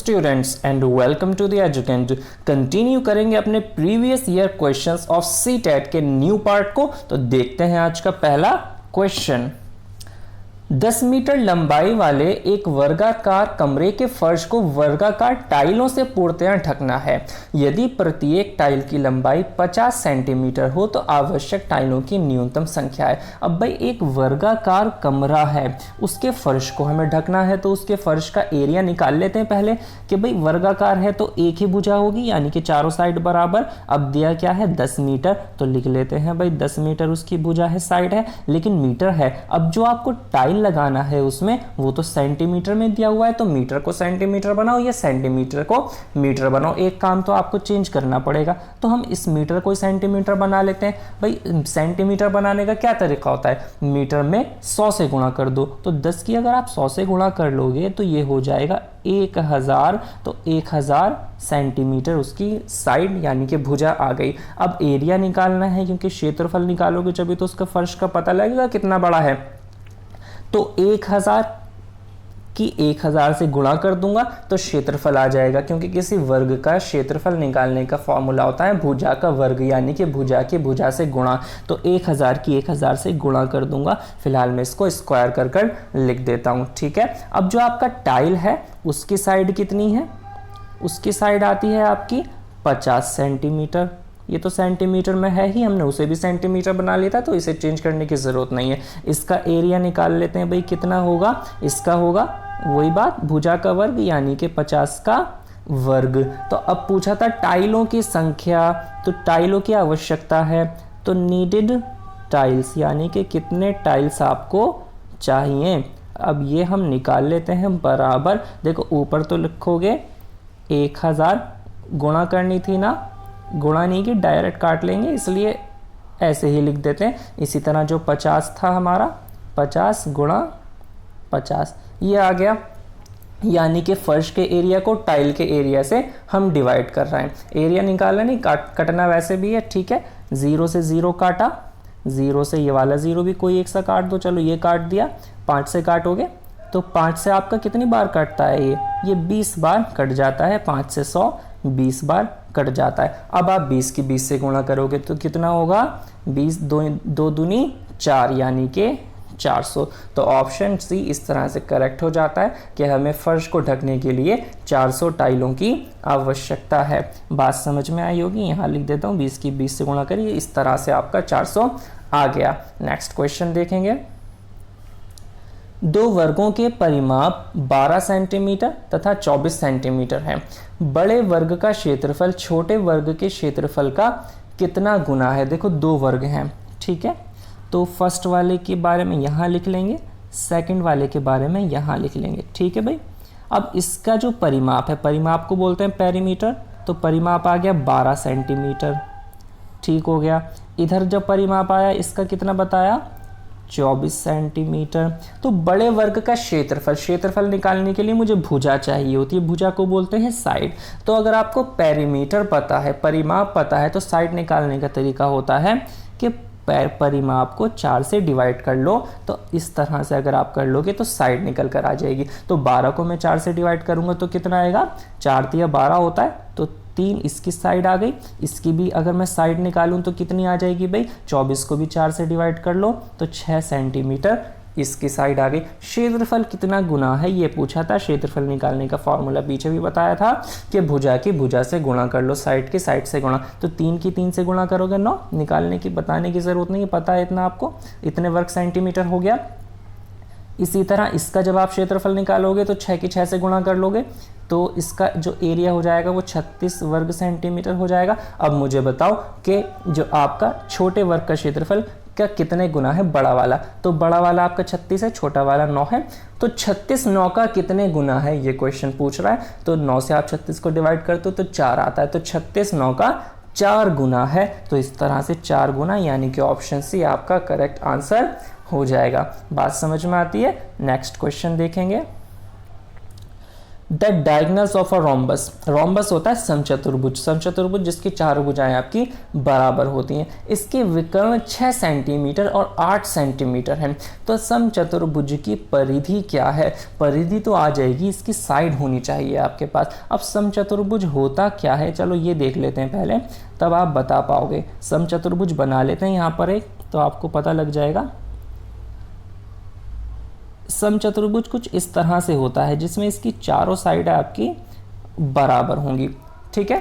Students and welcome to the Educent. Continue करेंगे अपने previous year questions of CTET के new part को। तो देखते हैं आज का पहला क्वेश्चन। 10 मीटर लंबाई वाले एक वर्गाकार कमरे के फर्श को वर्गाकार टाइलों से पूर्णतया ढकना है। यदि प्रत्येक टाइल की लंबाई 50 सेंटीमीटर हो तो आवश्यक टाइलों की न्यूनतम संख्या है। अब भाई एक वर्गाकार कमरा है, उसके फर्श को हमें ढकना है, तो उसके फर्श का एरिया निकाल लेते हैं पहले कि भाई वर्गाकार है तो एक ही भुजा होगी, यानी कि चारों साइड बराबर। अब दिया क्या है 10 मीटर, तो लिख लेते हैं भाई 10 मीटर उसकी भुजा है, साइड है, लेकिन मीटर है। अब जो आपको टाइल लगाना है उसमें वो तो सेंटीमीटर में दिया हुआ है, तो मीटर को सेंटीमीटर बनाओ या सेंटीमीटर को मीटर बनाओ। एक काम तो आपको चेंज करना पड़ेगा, तो हम इस मीटर को सेंटीमीटर बना लेते हैं। भाई सेंटीमीटर बनाने का क्या तरीका होता है, मीटर में 100 से गुणा कर दो, तो 10 की अगर आप 100 से गुणा कर लोगे तो ये हो जाएगा 1000, तो 1000 सेंटीमीटर उसकी साइड यानी कि भुजा आ गई। अब एरिया निकालना है, क्योंकि क्षेत्रफल निकालोगे जब तो उसका फर्श का पता लगेगा कितना बड़ा है। तो 1000 की 1000 से गुणा कर दूंगा तो क्षेत्रफल आ जाएगा, क्योंकि किसी वर्ग का क्षेत्रफल निकालने का फॉर्मूला होता है भुजा का वर्ग, यानी कि भुजा की भुजा से गुणा। तो 1000 की 1000 से गुणा कर दूंगा। फिलहाल मैं इसको स्क्वायर कर लिख देता हूं, ठीक है। अब जो आपका टाइल है उसकी साइड कितनी है, उसकी साइड आती है आपकी 50 सेंटीमीटर। ये तो सेंटीमीटर में है ही, हमने उसे भी सेंटीमीटर बना लिया था, तो इसे चेंज करने की ज़रूरत नहीं है। इसका एरिया निकाल लेते हैं भाई, कितना होगा, इसका होगा वही बात भुजा का वर्ग यानी कि 50 का वर्ग। तो अब पूछा था टाइलों की संख्या, तो टाइलों की आवश्यकता है, तो नीडेड टाइल्स यानी कि कितने टाइल्स आपको चाहिए। अब ये हम निकाल लेते हैं बराबर। देखो ऊपर तो लिखोगे 1000, गुणा करनी थी ना, गुणा नहीं की डायरेक्ट काट लेंगे, इसलिए ऐसे ही लिख देते हैं। इसी तरह जो 50 था हमारा, 50 गुणा 50 ये आ गया, यानी कि फर्श के एरिया को टाइल के एरिया से हम डिवाइड कर रहे हैं। एरिया निकालना नहीं, कटना वैसे भी है, ठीक है। 0 से 0 काटा, 0 से ये वाला 0 भी कोई एक सा काट दो, चलो ये काट दिया। 5 से काटोगे तो 5 से आपका कितनी बार कटता है, ये 20 बार कट जाता है। 5 से 100 20 बार कट जाता है। अब आप 20 की 20 से गुणा करोगे तो कितना होगा, 20 दो दूनी 4 यानी कि 400। तो ऑप्शन सी इस तरह से करेक्ट हो जाता है कि हमें फर्श को ढकने के लिए 400 टाइलों की आवश्यकता है। बात समझ में आई होगी, यहाँ लिख देता हूँ 20 की 20 से गुणा करिए, इस तरह से आपका 400 आ गया। नेक्स्ट क्वेश्चन देखेंगे। दो वर्गों के परिमाप 12 सेंटीमीटर तथा 24 सेंटीमीटर हैं। बड़े वर्ग का क्षेत्रफल छोटे वर्ग के क्षेत्रफल का कितना गुना है। देखो दो वर्ग हैं, ठीक है, तो फर्स्ट वाले के बारे में यहाँ लिख लेंगे, सेकंड वाले के बारे में यहाँ लिख लेंगे, ठीक है भाई। अब इसका जो परिमाप है, परिमाप को बोलते हैं पेरीमीटर, तो परिमाप आ गया 12 सेंटीमीटर, ठीक हो गया। इधर जब परिमाप आया इसका कितना बताया, 24 सेंटीमीटर। तो बड़े वर्ग का क्षेत्रफल निकालने के लिए मुझे भुजा चाहिए होती है, भुजा को बोलते हैं साइड। तो अगर आपको पेरीमीटर पता है, परिमाप पता है, तो साइड निकालने का तरीका होता है कि परिमाप को 4 से डिवाइड कर लो। तो इस तरह से अगर आप कर लोगे तो साइड निकल कर आ जाएगी। तो 12 को मैं 4 से डिवाइड करूंगा तो कितना आएगा, 4 तिया 12 होता है, तो 3 इसकी साइड आ गई। इसकी भी अगर मैं साइड निकालूं तो कितनी आ जाएगी भाई, 24 को भी 4 से डिवाइड कर लो तो 6 सेंटीमीटर इसकी साइड आ गई। क्षेत्रफल कितना गुना है ये पूछा था। क्षेत्रफल निकालने का फॉर्मूला पीछे भी बताया था कि भुजा की भुजा से गुणा कर लो, साइड की साइड से गुणा। तो 3 की 3 से गुणा करोगे 9, निकालने की बताने की जरूरत नहीं है, पता है इतना आपको, इतने वर्ग सेंटीमीटर हो गया। इसी तरह इसका जब आप क्षेत्रफल निकालोगे तो 6 की 6 से गुणा कर लोगे तो इसका जो एरिया हो जाएगा वो 36 वर्ग सेंटीमीटर हो जाएगा। अब मुझे बताओ कि जो आपका छोटे वर्ग का क्षेत्रफल का कितने गुना है बड़ा वाला। तो बड़ा वाला आपका 36 है, छोटा वाला 9 है, तो 36 9 का कितने गुना है ये क्वेश्चन पूछ रहा है। तो 9 से आप 36 को डिवाइड करते हो तो 4 आता है, तो 36 9 का 4 गुना है। तो इस तरह से 4 गुना, यानी कि ऑप्शन सी आपका करेक्ट आंसर हो जाएगा। बात समझ में आती है। नेक्स्ट क्वेश्चन देखेंगे। The diagonals of a rhombus, rhombus होता है समचतुर्भुज, समचतुर्भुज जिसकी चारों भुजाएं आपकी बराबर होती हैं, इसके विकर्ण 6 सेंटीमीटर और 8 सेंटीमीटर हैं। तो समचतुर्भुज की परिधि क्या है? परिधि तो आ जाएगी, इसकी साइड होनी चाहिए आपके पास। अब समचतुर्भुज होता क्या है, चलो ये देख लेते हैं पहले, तब आप बता पाओगे। समचतुर्भुज बना लेते हैं यहाँ पर एक, तो आपको पता लग जाएगा। समचतुर्भुज कुछ इस तरह से होता है जिसमें इसकी चारों साइड आपकी बराबर होंगी, ठीक है।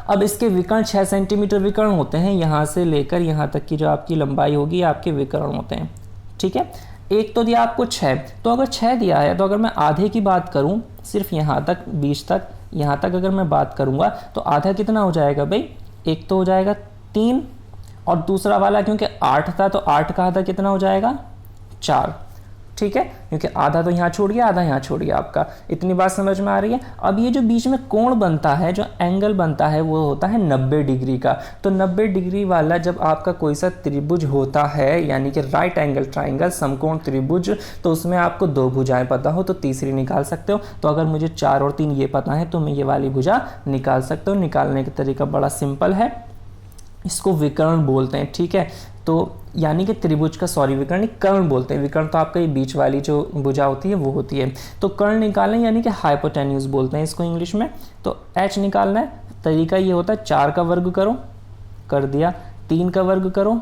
अब इसके विकर्ण 6 सेंटीमीटर विकर्ण होते हैं, यहाँ से लेकर यहाँ तक की जो आपकी लंबाई होगी आपके विकर्ण होते हैं, ठीक है। एक तो दिया आपको 6, तो अगर 6 दिया है तो अगर मैं आधे की बात करूँ, सिर्फ यहाँ तक बीच तक यहाँ तक अगर मैं बात करूँगा तो आधा कितना हो जाएगा भाई? एक तो हो जाएगा 3, और दूसरा वाला क्योंकि 8 था तो 8 का आधा कितना हो जाएगा? 4, ठीक है, क्योंकि आधा तो यहाँ छोड़ गया, आधा यहाँ छोड़ गया आपका। इतनी बात समझ में आ रही है। अब ये जो बीच में कोण बनता है, जो एंगल बनता है, वो होता है 90 डिग्री का। तो 90 डिग्री वाला जब आपका कोई सा त्रिभुज होता है, यानी कि राइट एंगल ट्राइंगल, समकोण त्रिभुज, तो उसमें आपको 2 भुजाएं पता हो तो तीसरी निकाल सकते हो। तो अगर मुझे 4 और 3 ये पता है तो मैं ये वाली भुजा निकाल सकता हूँ। निकालने का तरीका बड़ा सिंपल है, इसको विकर्ण बोलते हैं, ठीक है। तो यानी कि त्रिभुज का, सॉरी विकर्ण कर्ण बोलते हैं। विकर्ण तो आपका ये बीच वाली जो भुजा होती है वो होती है। तो कर्ण निकालें यानी कि हाइपोटेन्यूज बोलते हैं इसको इंग्लिश में। तो h निकालना है, तरीका ये होता है 4 का वर्ग करो, कर दिया, 3 का वर्ग करो,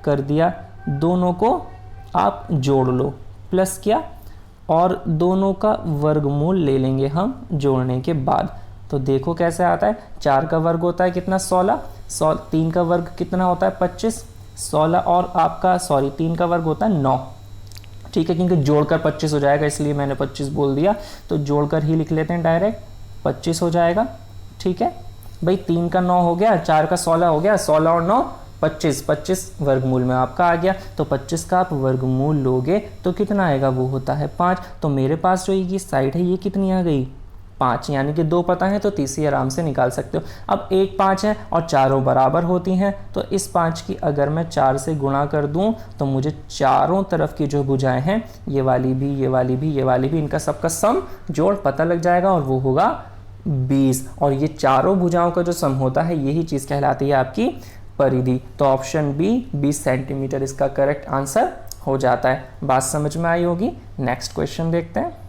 कर दिया, दोनों को आप जोड़ लो, प्लस किया, और दोनों का वर्गमूल ले लेंगे हम जोड़ने के बाद। तो देखो कैसे आता है, 4 का वर्ग होता है कितना? 16, 3 का वर्ग कितना होता है? 25, 16 और आपका 3 का वर्ग होता है 9, ठीक है, क्योंकि जोड़कर 25 हो जाएगा इसलिए मैंने 25 बोल दिया। तो जोड़कर ही लिख लेते हैं डायरेक्ट, 25 हो जाएगा, ठीक है भाई। 3 का 9 हो गया, 4 का 16 हो गया, 16 और 9 25, 25 वर्गमूल में आपका आ गया। तो 25 का आप वर्गमूल लोगे तो कितना आएगा? वो होता है 5। तो मेरे पास जो ये साइड है ये कितनी आ गई? 5, यानी कि 2 पता है तो तीसरी आराम से निकाल सकते हो। अब 1 5 है और चारों बराबर होती हैं, तो इस 5 की अगर मैं 4 से गुणा कर दूं तो मुझे चारों तरफ की जो भुजाएं हैं, ये वाली भी, ये वाली भी, ये वाली भी, इनका सबका सम जोड़ पता लग जाएगा और वो होगा 20। और ये चारों भुजाओं का जो सम होता है यही चीज़ कहलाती है आपकी परिधि। तो ऑप्शन बी 20 सेंटीमीटर इसका करेक्ट आंसर हो जाता है। बात समझ में आई होगी। नेक्स्ट क्वेश्चन देखते हैं।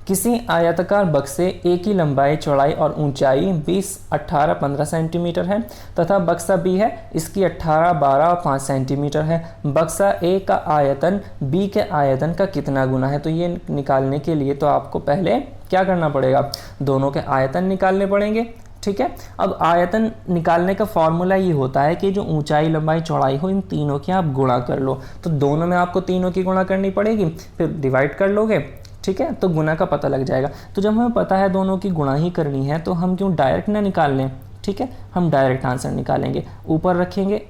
किसी आयताकार बक्से ए की लंबाई, चौड़ाई और ऊंचाई 20, 18, 15 सेंटीमीटर है तथा बक्सा बी है, इसकी 18, 12 और 5 सेंटीमीटर है। बक्सा ए का आयतन बी के आयतन का कितना गुना है? तो ये निकालने के लिए तो आपको पहले क्या करना पड़ेगा? दोनों के आयतन निकालने पड़ेंगे, ठीक है। अब आयतन निकालने का फॉर्मूला ये होता है कि जो ऊंचाई, लंबाई, चौड़ाई हो, इन तीनों की आप गुणा कर लो। तो दोनों में आपको तीनों की गुणा करनी पड़ेगी, फिर डिवाइड कर लोगे, ठीक है, तो गुना का पता लग जाएगा। तो जब हमें पता है दोनों की गुणा ही करनी है तो हम क्यों डायरेक्ट ना निकाल लें, ठीक है, हम डायरेक्ट आंसर निकालेंगे। ऊपर रखेंगे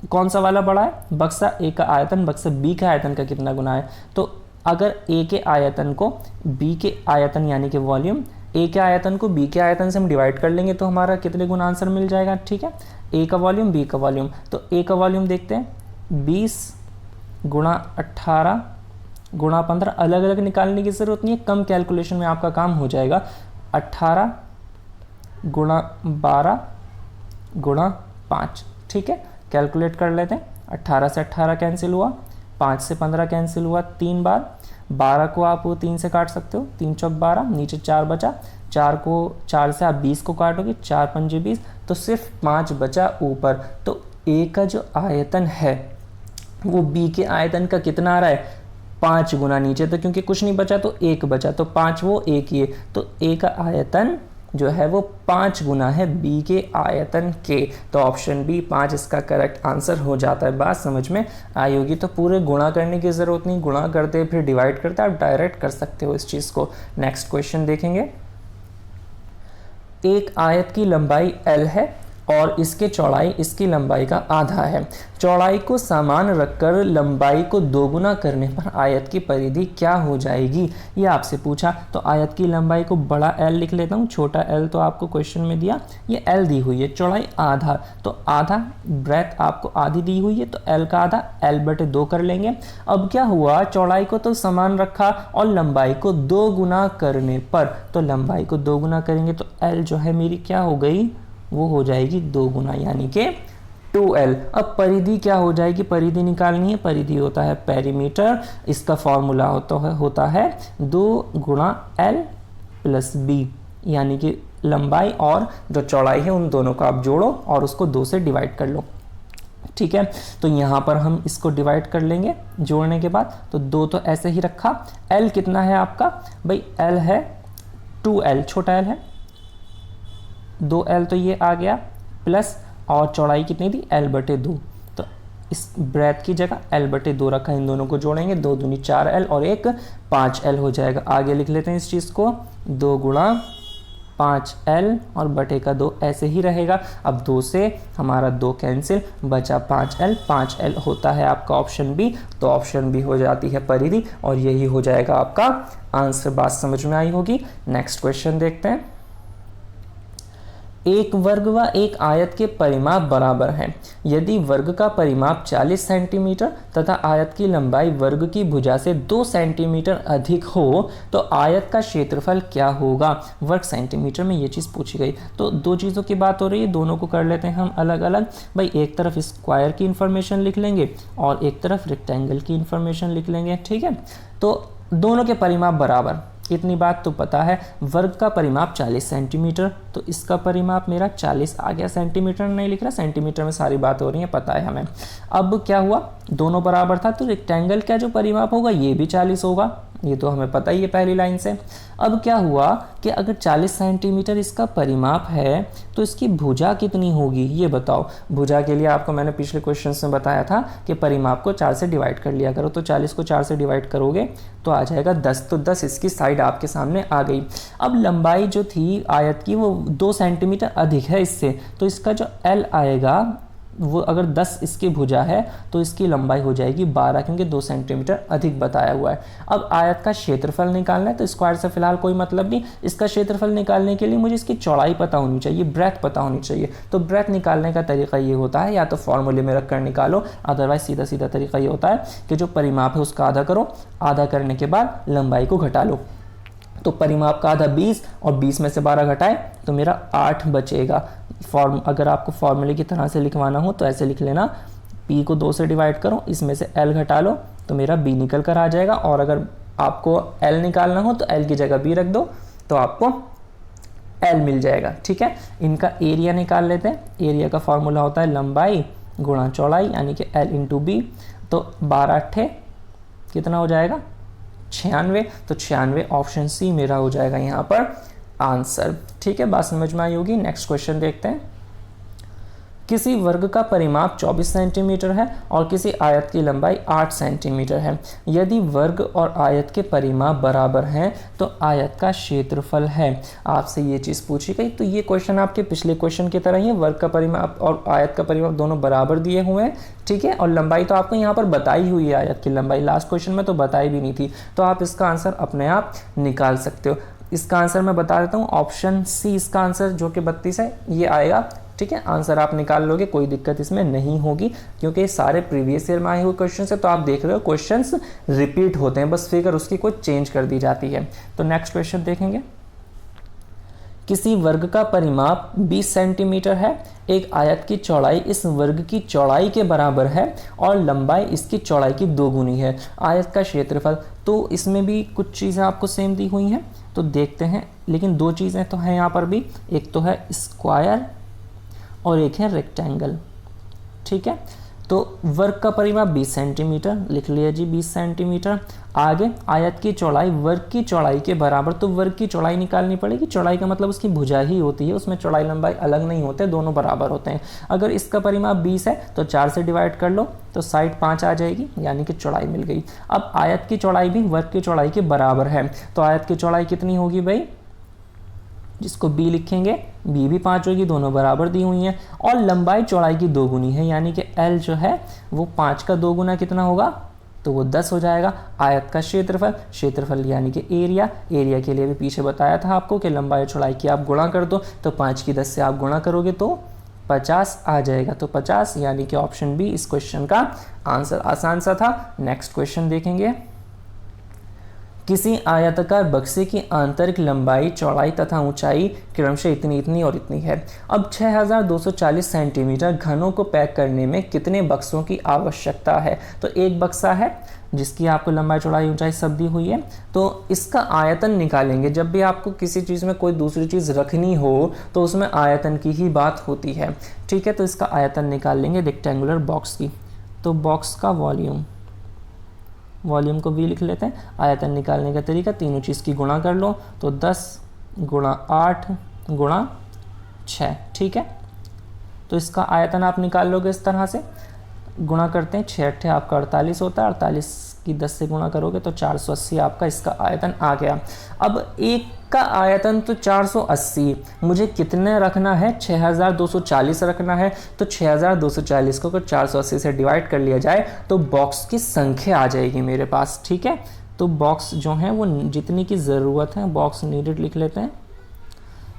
कौन सा वाला बड़ा है? बक्सा ए का आयतन बक्सा बी के आयतन का कितना गुना है। तो अगर ए के आयतन को बी के आयतन यानी कि वॉल्यूम, ए के आयतन को बी के आयतन से हम डिवाइड कर लेंगे तो हमारा कितने गुना आंसर मिल जाएगा, ठीक है। ए का वॉल्यूम, बी का वॉल्यूम, तो ए का वॉल्यूम देखते हैं, 20 गुणा 18 गुणा 15, अलग अलग निकालने की ज़रूरत नहीं है, कम कैलकुलेशन में आपका काम हो जाएगा। 18 गुणा 12 गुणा 5, ठीक है, कैलकुलेट कर लेते हैं। 18 से 18 कैंसिल हुआ, 5 से 15 कैंसिल हुआ 3 बार, 12 को आप 3 से काट सकते हो, 3 चौक 12, नीचे 4 बचा, 4 से आप 20 को काटोगे, 4 पंजे 20, तो सिर्फ 5 बचा ऊपर। तो ए का जो आयतन है वो बी के आयतन का कितना आ रहा है? 5 गुना। नीचे तो क्योंकि कुछ नहीं बचा तो 1 बचा, तो 5 वो 1 ही है, तो ए का आयतन जो है वो 5 गुना है बी के आयतन के। तो ऑप्शन बी 5 इसका करेक्ट आंसर हो जाता है। बात समझ में आई होगी। तो पूरे गुणा करने की ज़रूरत नहीं, गुणा करते फिर डिवाइड करते आप डायरेक्ट कर सकते हो इस चीज़ को। नेक्स्ट क्वेश्चन देखेंगे। एक आयत की लंबाई L है और इसके चौड़ाई इसकी लंबाई का आधा है। चौड़ाई को समान रखकर लंबाई को दोगुना करने पर आयत की परिधि क्या हो जाएगी, ये आपसे पूछा। तो आयत की लंबाई को बड़ा L लिख लेता हूँ, छोटा l तो आपको क्वेश्चन में दिया, ये L दी हुई है, चौड़ाई आधा, तो आधा ब्रेथ आपको आधी दी हुई है, तो L का आधा L/2 कर लेंगे। अब क्या हुआ, चौड़ाई को तो समान रखा और लंबाई को 2 गुना करने पर, तो लंबाई को 2 गुना करेंगे तो L जो है मेरी क्या हो गई, वो हो जाएगी 2 गुना यानी कि 2L। अब परिधि क्या हो जाएगी, परिधि निकालनी है, परिधि होता है पेरीमीटर, इसका फॉर्मूला होता है 2 गुणा L प्लस B, यानी कि लंबाई और जो चौड़ाई है उन दोनों को आप जोड़ो और उसको 2 से डिवाइड कर लो। ठीक है, तो यहाँ पर हम इसको डिवाइड कर लेंगे जोड़ने के बाद, तो 2 तो ऐसे ही रखा। L कितना है आपका भाई, L है 2L, छोटा L है 2L, तो ये आ गया प्लस, और चौड़ाई कितनी थी L/2, तो इस ब्रेथ की जगह L/2 रखा, इन दोनों को जोड़ेंगे, 2 दूनी 4L और एक 5L हो जाएगा। आगे लिख लेते हैं इस चीज़ को, 2 गुणा 5L और बटे का 2 ऐसे ही रहेगा। अब 2 से हमारा 2 कैंसिल, बचा 5L, 5L होता है आपका ऑप्शन बी, तो ऑप्शन बी हो जाती है परिधि और यही हो जाएगा आपका आंसर। बात समझ में आई होगी। नेक्स्ट क्वेश्चन देखते हैं। एक वर्ग व एक आयत के परिमाप बराबर हैं। यदि वर्ग का परिमाप 40 सेंटीमीटर तथा आयत की लंबाई वर्ग की भुजा से 2 सेंटीमीटर अधिक हो तो आयत का क्षेत्रफल क्या होगा। वर्ग सेंटीमीटर में ये चीज़ पूछी गई, तो 2 चीज़ों की बात हो रही है, दोनों को कर लेते हैं हम अलग अलग। भाई एक तरफ स्क्वायर की इंफॉर्मेशन लिख लेंगे और एक तरफ रेक्टेंगल की इंफॉर्मेशन लिख लेंगे। ठीक है, तो दोनों के परिमाप बराबर, इतनी बात तो पता है। वर्ग का परिमाप 40 सेंटीमीटर, तो इसका परिमाप मेरा 40 आ गया, सेंटीमीटर नहीं लिख रहा, सेंटीमीटर में सारी बात हो रही है, पता है हमें। अब क्या हुआ, दोनों बराबर था, तो रेक्टेंगल का जो परिमाप होगा ये भी 40 होगा, ये तो हमें पता ही है पहली लाइन से। अब क्या हुआ कि अगर 40 सेंटीमीटर इसका परिमाप है तो इसकी भुजा कितनी होगी, ये बताओ। भुजा के लिए आपको मैंने पिछले क्वेश्चन में बताया था कि परिमाप को 4 से डिवाइड कर लिया करो, तो 40 को 4 से डिवाइड करोगे तो आ जाएगा 10, तो 10 इसकी साइड आपके सामने आ गई। अब लंबाई जो थी आयत की वो 2 सेंटीमीटर अधिक है इससे, तो इसका जो L आएगा वो अगर 10 इसकी भुजा है तो इसकी लंबाई हो जाएगी 12, क्योंकि 2 सेंटीमीटर अधिक बताया हुआ है। अब आयत का क्षेत्रफल निकालना है, तो स्क्वायर से फिलहाल कोई मतलब नहीं, इसका क्षेत्रफल निकालने के लिए मुझे इसकी चौड़ाई पता होनी चाहिए, ब्रेथ पता होनी चाहिए। तो ब्रेथ निकालने का तरीका ये होता है, या तो फॉर्मूले में रख कर निकालो, अदरवाइज सीधा सीधा तरीका ये होता है कि जो परिमाप है उसका आधा करो, आधा करने के बाद लंबाई को घटा लो। तो परिमाप का आधा 20 और 20 में से 12 घटाए तो मेरा 8 बचेगा। अगर आपको फॉर्मूले की तरह से लिखवाना हो तो ऐसे लिख लेना, P को 2 से डिवाइड करो, इसमें से L घटा लो तो मेरा B निकल कर आ जाएगा। और अगर आपको L निकालना हो तो L की जगह B रख दो तो आपको L मिल जाएगा। ठीक है, इनका एरिया निकाल लेते हैं। एरिया का फॉर्मूला होता है लंबाई गुणा चौड़ाई, यानी कि L इंटू B। तो 12 कितना हो जाएगा 96, तो 96 ऑप्शन सी मेरा हो जाएगा यहाँ पर आंसर। ठीक है, बात समझ में आई होगी। नेक्स्ट क्वेश्चन देखते हैं। किसी वर्ग का परिमाप 24 सेंटीमीटर है और किसी आयत की लंबाई 8 सेंटीमीटर है। यदि वर्ग और आयत के परिमाप बराबर हैं तो आयत का क्षेत्रफल है। आपसे ये चीज़ पूछी गई, तो ये क्वेश्चन आपके पिछले क्वेश्चन की तरह ही है, वर्ग का परिमाप और आयत का परिमाप दोनों बराबर दिए हुए हैं। ठीक है, और लंबाई तो आपको यहाँ पर बताई हुई है, आयत की लंबाई लास्ट क्वेश्चन में तो बताई भी नहीं थी, तो आप इसका आंसर अपने आप निकाल सकते हो। इसका आंसर मैं बता देता हूँ, ऑप्शन सी इसका आंसर जो कि 32 है ये आएगा। ठीक है, आंसर आप निकाल लोगे, कोई दिक्कत इसमें नहीं होगी, क्योंकि सारे प्रीवियस ईयर में आए हुए क्वेश्चन है, तो आप देख रहे हो क्वेश्चंस रिपीट होते हैं, बस फिगर उसकी कोई चेंज कर दी जाती है। तो नेक्स्ट क्वेश्चन देखेंगे। किसी वर्ग का परिमाप 20 सेंटीमीटर है, एक आयत की चौड़ाई इस वर्ग की चौड़ाई के बराबर है और लंबाई इसकी चौड़ाई की 2 गुनी है। आयत का क्षेत्रफल, तो इसमें भी कुछ चीज़ें आपको सेम दी हुई हैं, तो देखते हैं। लेकिन 2 चीज़ें तो हैं यहाँ पर भी, एक तो है स्क्वायर और एक है रेक्टेंगल। ठीक है, तो वर्ग का परिमाप 20 सेंटीमीटर लिख लिया जी, 20 सेंटीमीटर। आगे आयत की चौड़ाई वर्ग की चौड़ाई के बराबर, तो वर्ग की चौड़ाई निकालनी पड़ेगी। चौड़ाई का मतलब उसकी भुजा ही होती है, उसमें चौड़ाई लंबाई अलग नहीं होते, दोनों बराबर होते हैं। अगर इसका परिमाप 20 है तो 4 से डिवाइड कर लो तो साइड 5 आ जाएगी, यानी कि चौड़ाई मिल गई। अब आयत की चौड़ाई भी वर्ग की चौड़ाई के बराबर है, तो आयत की चौड़ाई कितनी होगी भाई जिसको बी लिखेंगे, बी भी 5 होगी, दोनों बराबर दी हुई हैं। और लंबाई चौड़ाई की दोगुनी है, यानी कि एल जो है वो 5 का दोगुना कितना होगा, तो वो 10 हो जाएगा। आयत का क्षेत्रफल, क्षेत्रफल यानी कि एरिया, एरिया के लिए भी पीछे बताया था आपको कि लंबाई चौड़ाई की आप गुणा कर दो, तो 5 की 10 से आप गुणा करोगे तो 50 आ जाएगा। तो 50 यानी कि ऑप्शन बी इस क्वेश्चन का आंसर। आसान सा था। नेक्स्ट क्वेश्चन देखेंगे। किसी आयताकार बक्से की आंतरिक लंबाई, चौड़ाई तथा ऊंचाई क्रमशः इतनी इतनी और इतनी है। अब 6240 सेंटीमीटर घनों को पैक करने में कितने बक्सों की आवश्यकता है। तो एक बक्सा है जिसकी आपको लंबाई चौड़ाई ऊंचाई सब दी हुई है, तो इसका आयतन निकालेंगे। जब भी आपको किसी चीज़ में कोई दूसरी चीज़ रखनी हो तो उसमें आयतन की ही बात होती है, ठीक है। तो इसका आयतन निकाल लेंगे रेक्टेंगुलर बॉक्स की। तो बॉक्स का वॉल्यूम, वॉल्यूम को भी लिख लेते हैं। आयतन निकालने का तरीका, तीनों चीज़ की गुणा कर लो, तो 10 गुणा 8 गुणा 6, ठीक है। तो इसका आयतन आप निकाल लोगे इस तरह से, गुणा करते हैं, 6 8 आपका 48 होता है, 48 की 10 से गुणा करोगे तो 480 आपका इसका आयतन आ गया। अब एक का आयतन तो 480, मुझे कितने रखना है, 6240 रखना है। तो 6240 को अगर 480 से डिवाइड कर लिया जाए तो बॉक्स की संख्या आ जाएगी मेरे पास, ठीक है। तो बॉक्स जो है वो जितनी की ज़रूरत है, बॉक्स नीडेड लिख लेते हैं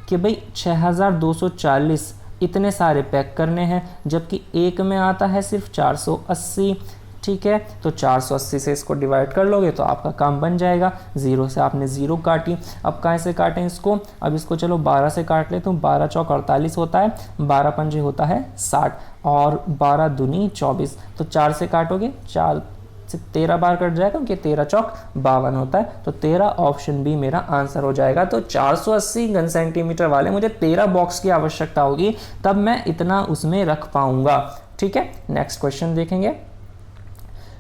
कि भाई 6240 इतने सारे पैक करने हैं, जबकि एक में आता है सिर्फ 480, ठीक है। तो 480 से इसको डिवाइड कर लोगे तो आपका काम बन जाएगा। 0 से आपने 0 काटी, अब कहाँ से काटें इसको, अब इसको चलो 12 से काट ले, तो 12 चौक 48 होता है, 12 पंजे होता है 60 और 12 दूनी 24। तो 4 से काटोगे, 4 से 13 बार कट जाएगा क्योंकि 13 चौक 52 होता है। तो 13 ऑप्शन बी मेरा आंसर हो जाएगा। तो 480 घन सेंटीमीटर वाले मुझे 13 बॉक्स की आवश्यकता होगी, तब मैं इतना उसमें रख पाऊंगा, ठीक है। नेक्स्ट क्वेश्चन देखेंगे।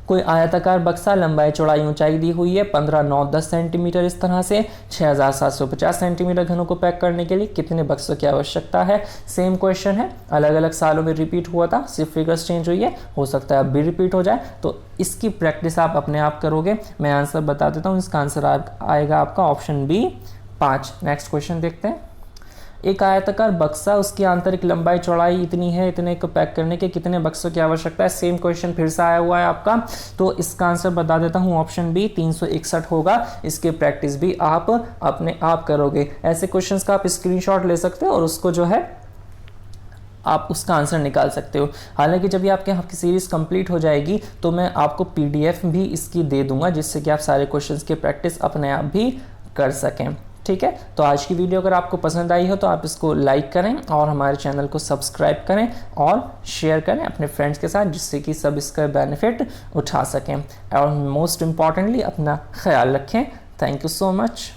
कोई आयताकार बक्सा, लंबाई चौड़ाई ऊंचाई दी हुई है 15 9 10 सेंटीमीटर इस तरह से। 6750 सेंटीमीटर घनों को पैक करने के लिए कितने बक्सों की आवश्यकता है। सेम क्वेश्चन है, अलग अलग सालों में रिपीट हुआ था, सिर्फ फिगर्स चेंज हुई है, हो सकता है अब भी रिपीट हो जाए। तो इसकी प्रैक्टिस आप अपने आप करोगे। मैं आंसर बता देता हूँ, इसका आंसर आएगा आपका ऑप्शन बी 5। नेक्स्ट क्वेश्चन देखते हैं। एक आयताकार बक्सा, उसकी आंतरिक लंबाई चौड़ाई इतनी है, इतने को पैक करने के कितने बक्सों की आवश्यकता है। सेम क्वेश्चन फिर से आया हुआ है आपका, तो इसका आंसर बता देता हूँ, ऑप्शन बी 361 होगा। इसकी प्रैक्टिस भी आप अपने आप करोगे। ऐसे क्वेश्चंस का आप स्क्रीनशॉट ले सकते हो और उसको जो है आप उसका आंसर निकाल सकते हो। हालांकि जब ये आपकी सीरीज कंप्लीट हो जाएगी तो मैं आपको पीडीएफ भी इसकी दे दूंगा, जिससे कि आप सारे क्वेश्चंस की प्रैक्टिस अपने आप भी कर सकें, ठीक है। तो आज की वीडियो अगर आपको पसंद आई हो तो आप इसको लाइक करें और हमारे चैनल को सब्सक्राइब करें और शेयर करें अपने फ्रेंड्स के साथ, जिससे कि सब इसका बेनिफिट उठा सकें। और मोस्ट इम्पॉर्टेंटली अपना ख्याल रखें। Thank you so much.